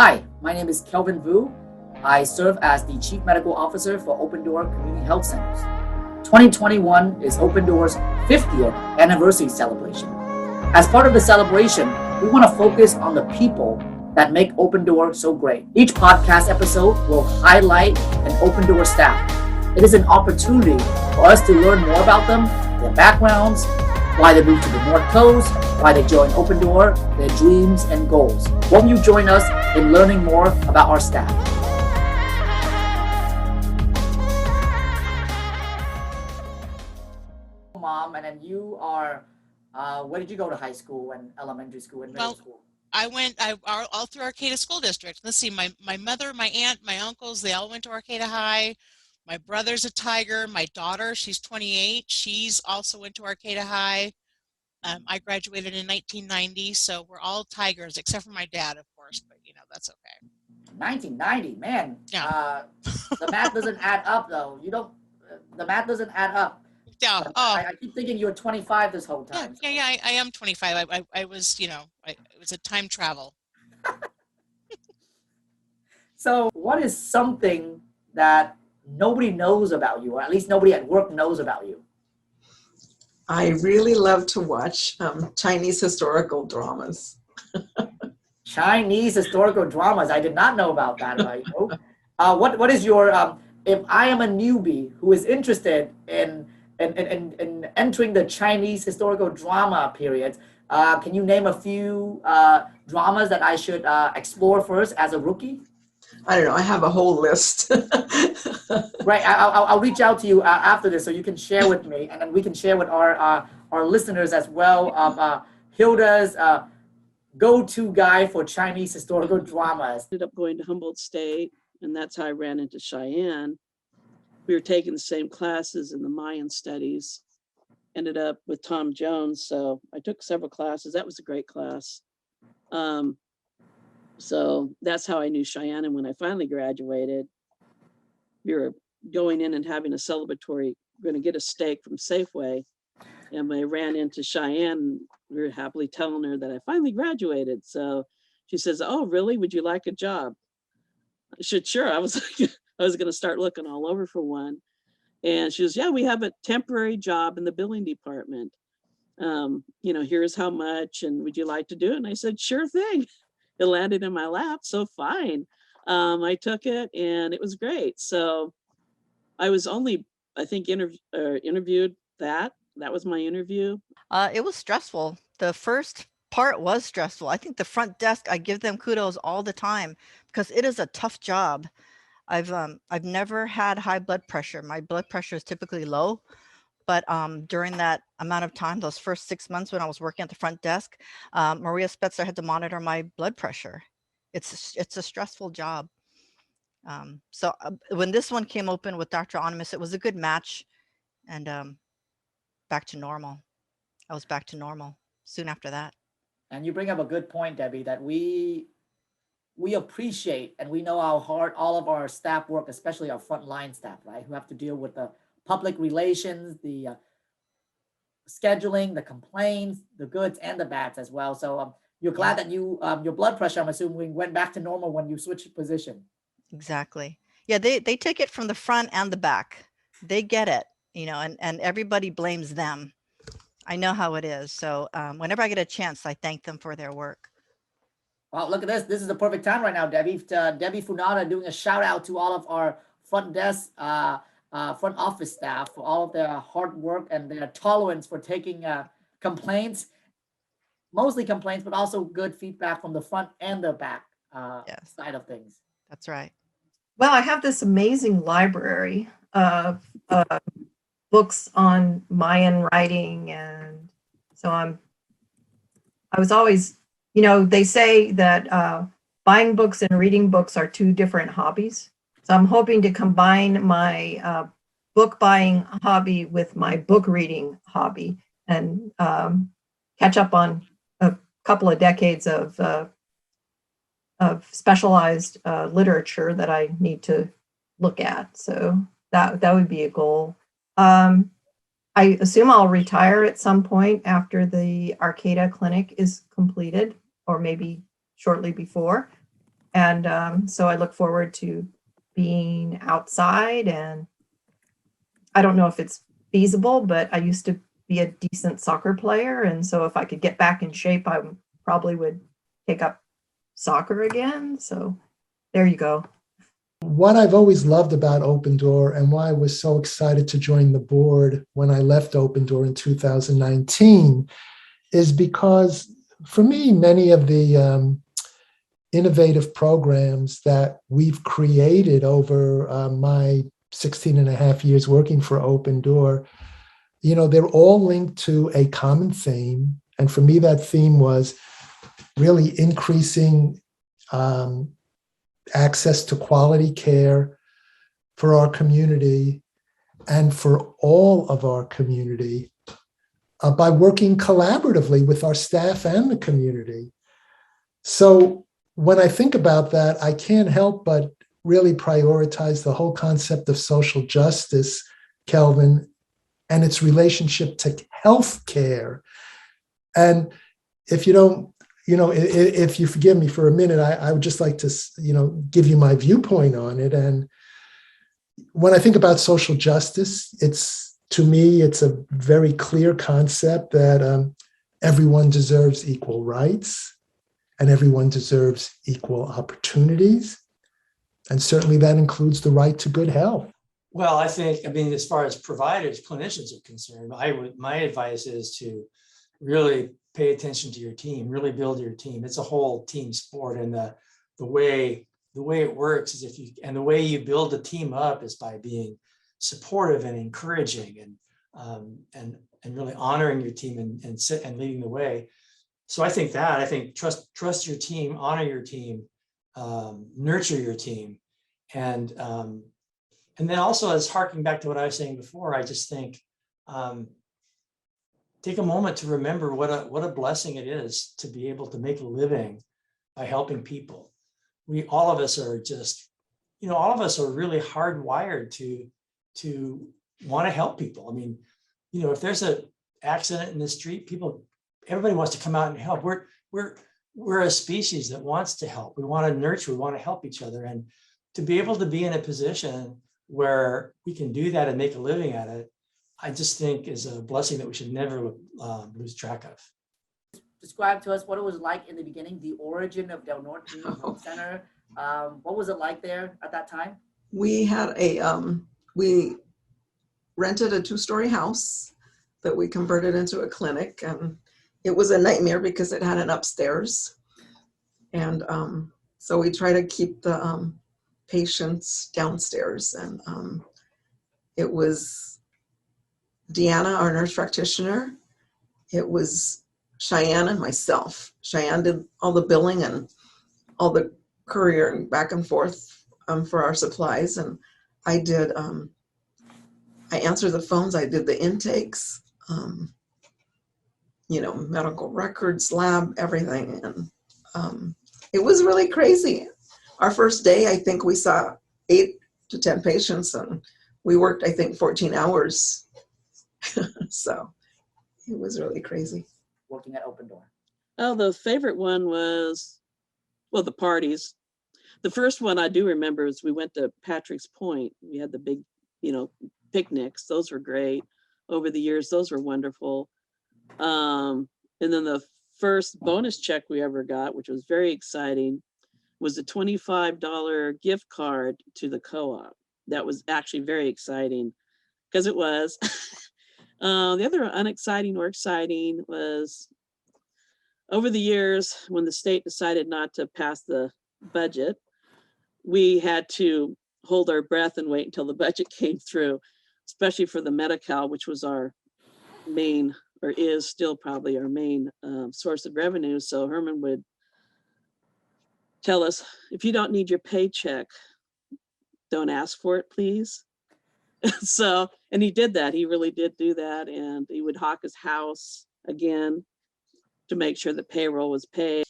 Hi, my name is Kelvin Vu. I serve as the Chief Medical Officer for Open Door Community Health Centers. 2021 is Open Door's 50th anniversary celebration. As part of the celebration, we want to focus on the people that make Open Door so great. Each podcast episode will highlight an Open Door staff. It is an opportunity for us to learn more about them, their backgrounds, why they moved to the North Coast, why they joined Open Door, their dreams and goals. Won't you join us in learning more about our staff? Mom, and then you are, where did you go to high school and elementary school and middle school? I went all through Arcata School District. Let's see, my mother, my aunt, my uncles, they all went to Arcata High. My brother's a Tiger. My daughter, she's 28. She's also went to Arcata High. I graduated in 1990, so we're all Tigers, except for my dad, of course, but that's okay. 1990, man. Yeah. The math doesn't add up, though. The math doesn't add up. Yeah. Oh. I keep thinking you were 25 this whole time. Yeah. I am 25. I was, it was a time travel. So, what is something that nobody knows about you, or at least nobody at work knows about you? I really love to watch Chinese historical dramas. Chinese historical dramas. I did not know about that. Right? What is your, if I am a newbie who is interested in entering the Chinese historical drama period, can you name a few dramas that I should explore first as a rookie? I don't know. I have a whole list. Right. I'll reach out to you after this so you can share with me, and then we can share with our listeners as well. Hilda's go-to guy for Chinese historical dramas. Ended up going to Humboldt State, and that's how I ran into Cheyenne. We were taking the same classes in the Mayan studies. Ended up with Tom Jones, so I took several classes. That was a great class. So that's how I knew Cheyenne. And when I finally graduated, we were going in and having a celebratory, going to get a steak from Safeway. And when I ran into Cheyenne, we were happily telling her that I finally graduated. So she says, "Oh, really? Would you like a job?" I said, "Sure." I was going to start looking all over for one. And she says, "Yeah, we have a temporary job in the billing department. Here's how much, and would you like to do it?" And I said, "Sure thing." It landed in my lap, so fine. I took it, and it was great. So I was only, I think, interviewed that. That was my interview. It was stressful. The first part was stressful. I think the front desk, I give them kudos all the time because it is a tough job. I've never had high blood pressure. My blood pressure is typically low. But during that amount of time, those first 6 months when I was working at the front desk, Maria Spetzer had to monitor my blood pressure. It's a stressful job. So when this one came open with Dr. Onimus, it was a good match, and back to normal. I was back to normal soon after that. And you bring up a good point, Debbie, that we appreciate and we know how hard all of our staff work, especially our frontline staff, right, who have to deal with the public relations, the scheduling, the complaints, the goods and the bads as well. So you're glad that you your blood pressure, I'm assuming, went back to normal when you switched position. Exactly. Yeah, they take it from the front and the back. They get it, and everybody blames them. I know how it is. So whenever I get a chance, I thank them for their work. Well, look at this. This is the perfect time right now, Debbie. Debbie Funada doing a shout out to all of our front desk front office staff for all of their hard work and their tolerance for taking complaints, mostly complaints, but also good feedback from the front and the back side of things. That's right. Well, I have this amazing library of books on Mayan writing, and so I was always, they say that buying books and reading books are two different hobbies. So I'm hoping to combine my book buying hobby with my book reading hobby and catch up on a couple of decades of specialized literature that I need to look at. So that would be a goal. I assume I'll retire at some point after the Arcata clinic is completed, or maybe shortly before. And so I look forward to being outside. And I don't know if it's feasible, but I used to be a decent soccer player. And so if I could get back in shape, I probably would take up soccer again. So there you go. What I've always loved about Open Door and why I was so excited to join the board when I left Open Door in 2019 is because for me, many of the innovative programs that we've created over my 16 and a half years working for Open Door, they're all linked to a common theme. And for me, that theme was really increasing access to quality care for our community and for all of our community by working collaboratively with our staff and the community. So when I think about that, I can't help but really prioritize the whole concept of social justice, Kelvin, and its relationship to healthcare. And if you don't, if you forgive me for a minute, I would just like to, give you my viewpoint on it. And when I think about social justice, to me, it's a very clear concept that everyone deserves equal rights and everyone deserves equal opportunities. And certainly that includes the right to good health. Well, as far as providers, clinicians are concerned, my advice is to really pay attention to your team, really build your team. It's a whole team sport. And the way it works is the way you build a team up is by being supportive and encouraging and really honoring your team and leading the way. So I think trust your team, honor your team, nurture your team. And then also, as harking back to what I was saying before, I just think take a moment to remember what a blessing it is to be able to make a living by helping people. All of us are really hardwired to want to help people. I mean, if there's an accident in the street, everybody wants to come out and help. We're a species that wants to help. We want to nurture, we want to help each other. And to be able to be in a position where we can do that and make a living at it, I just think is a blessing that we should never lose track of. Describe to us what it was like in the beginning, the origin of Del Norte Community Health Center. What was it like there at that time? We had we rented a 2-story house that we converted into a clinic, and it was a nightmare because it had an upstairs. And so we try to keep the patients downstairs. And it was Deanna, our nurse practitioner. It was Cheyenne and myself. Cheyenne did all the billing and all the couriering back and forth for our supplies. And I did, I answered the phones, I did the intakes, medical records, lab, everything. And it was really crazy. Our first day, I think we saw 8 to 10 patients, and we worked, I think, 14 hours. So it was really crazy. Working at Open Door. Oh, the favorite one was, the parties. The first one I do remember is we went to Patrick's Point. We had the big, picnics. Those were great. Over the years, those were wonderful. And then the first bonus check we ever got, which was very exciting, was a $25 gift card to the co-op. That was actually very exciting because it was. The other unexciting or exciting was over the years when the state decided not to pass the budget, we had to hold our breath and wait until the budget came through, especially for the Medi-Cal, which was our main, or is still probably our main source of revenue. So Herman would tell us, if you don't need your paycheck, don't ask for it, please. So, and he did that. He really did do that. And he would hawk his house again to make sure the payroll was paid.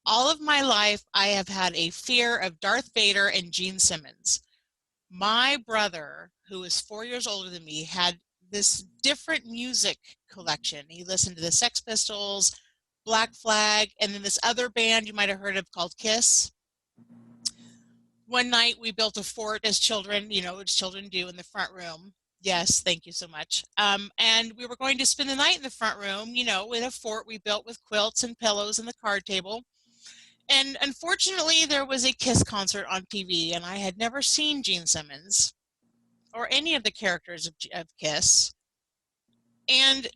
All of my life, I have had a fear of Darth Vader and Gene Simmons. My brother, who is 4 years older than me, had this different music collection. He listened to the Sex Pistols, Black Flag, and then this other band you might have heard of called Kiss. one night we built a fort as children, as children do in the front room. Yes, thank you so much. And we were going to spend the night in the front room, in a fort we built with quilts and pillows and the card table. And unfortunately, there was a Kiss concert on TV, and I had never seen Gene Simmons or any of the characters of Kiss. And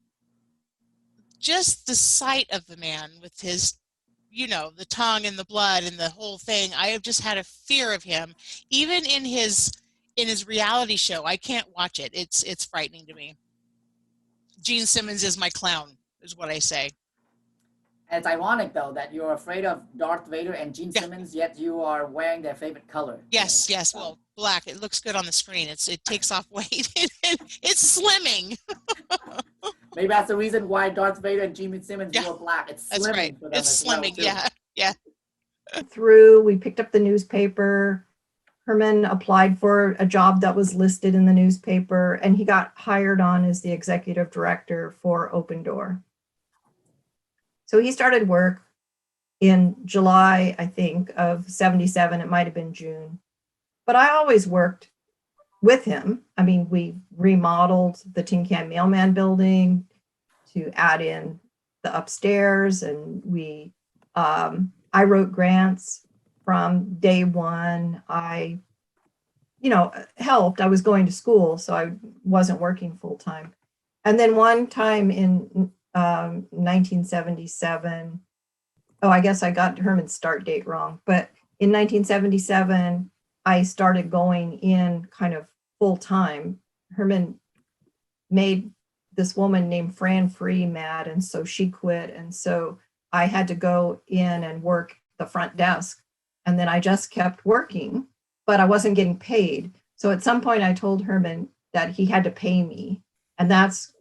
just the sight of the man with his, the tongue and the blood and the whole thing, I have just had a fear of him. Even in his reality show, I can't watch it. It's frightening to me. Gene Simmons is my clown, is what I say. And it's ironic, though, that you're afraid of Darth Vader and Gene Simmons, yet you are wearing their favorite color. Yes. Well, black. It looks good on the screen. It takes off weight. It's slimming. Maybe that's the reason why Darth Vader and Gene Simmons wore black. It's slimming. That's right. For them It's slimming. Well, yeah. We picked up the newspaper. Herman applied for a job that was listed in the newspaper, and he got hired on as the executive director for Open Door. So he started work in July, I think, of 77. It might have been June. But I always worked with him. I mean, we remodeled the Tin Can Mailman building to add in the upstairs, and I wrote grants from day one. I helped. I was going to school, so I wasn't working full time. And then one time in 1977, I guess I got Herman's start date wrong, but in 1977, I started going in kind of full time. Herman made this woman named Fran Free mad, and so she quit. And so I had to go in and work the front desk. And then I just kept working, but I wasn't getting paid. So at some point I told Herman that he had to pay me. And that's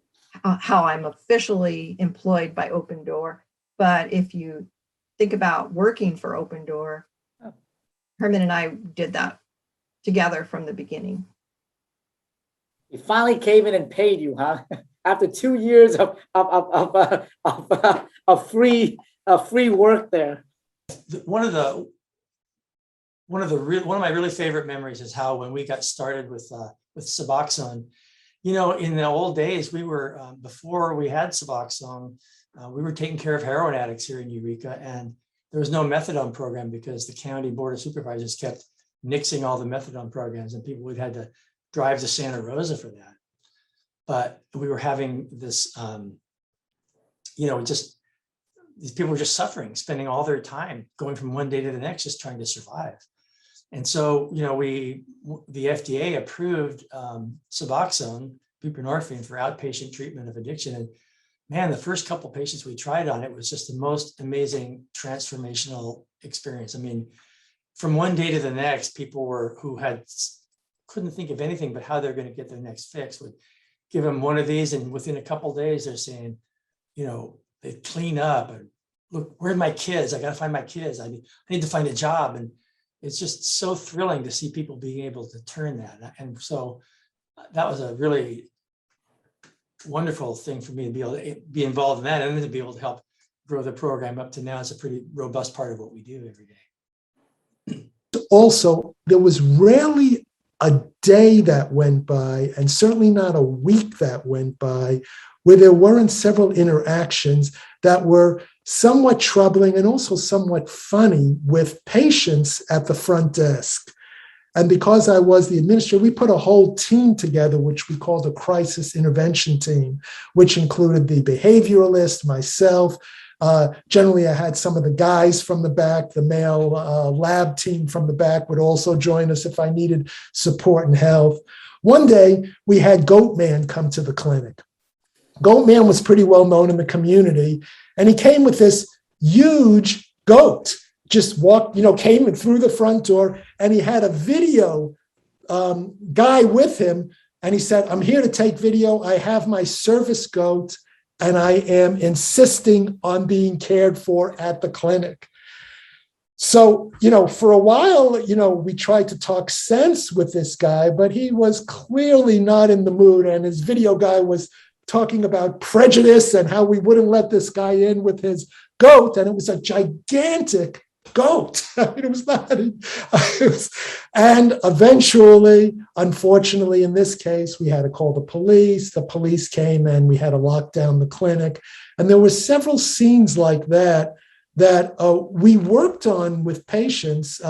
how I'm officially employed by Open Door. But if you think about working for Open Door, Herman and I did that together from the beginning. He finally came in and paid you, huh? After 2 years of free work there. One of my really favorite memories is how when we got started with Suboxone, in the old days, we were before we had Suboxone, we were taking care of heroin addicts here in Eureka, and there was no methadone program because the county board of supervisors kept nixing all the methadone programs, and people would had to drive to Santa Rosa for that. But we were having this, just these people were just suffering, spending all their time going from one day to the next, just trying to survive. And so, the FDA approved Suboxone, buprenorphine, for outpatient treatment of addiction. And man, the first couple patients we tried on it was just the most amazing transformational experience. I mean, from one day to the next, people who couldn't think of anything but how they're going to get their next fix would give them one of these, and within a couple of days, they're saying, they clean up and look, where are my kids? I got to find my kids. I need to find a job. And it's just so thrilling to see people being able to turn that. And so that was a really wonderful thing for me to be able to be involved in that, and then to be able to help grow the program up to now. It's a pretty robust part of what we do every day. Also, there was rarely a day that went by, and certainly not a week that went by, where there weren't several interactions that were somewhat troubling and also somewhat funny with patients at the front desk. And because I was the administrator, we put a whole team together, which we called a crisis intervention team, which included the behavioralist, myself. Generally, I had some of the guys from the back. The male lab team from the back would also join us if I needed support and health. One day, we had Goat Man come to the clinic. Goat Man was pretty well known in the community, and he came with this huge goat. Just walked, came through the front door, and he had a video guy with him, and he said, "I'm here to take video. I have my service goat, and I am insisting on being cared for at the clinic." So, for a while, we tried to talk sense with this guy, but he was clearly not in the mood, and his video guy was talking about prejudice and how we wouldn't let this guy in with his goat, and it was a gigantic goat. I mean, it was not. And eventually, unfortunately, in this case, we had to call the police. The police came and we had to lock down the clinic. And there were several scenes like that we worked on with patients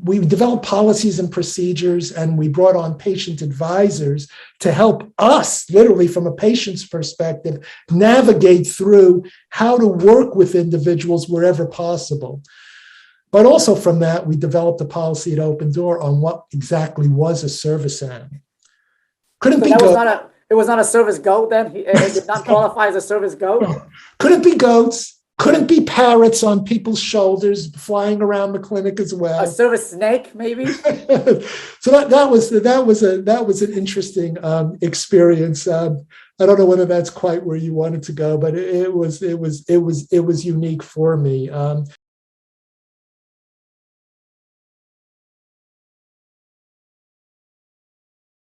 we developed policies and procedures, and we brought on patient advisors to help us, literally from a patient's perspective, navigate through how to work with individuals wherever possible. But also from that, we developed a policy at Open Door on what exactly was a service animal. Couldn't be goat. It was not a service goat then? It did not qualify as a service goat? Couldn't be goats. Couldn't be parrots on people's shoulders flying around the clinic as well. A service snake, maybe. So that was an interesting experience. I don't know whether that's quite where you wanted to go, but it was unique for me.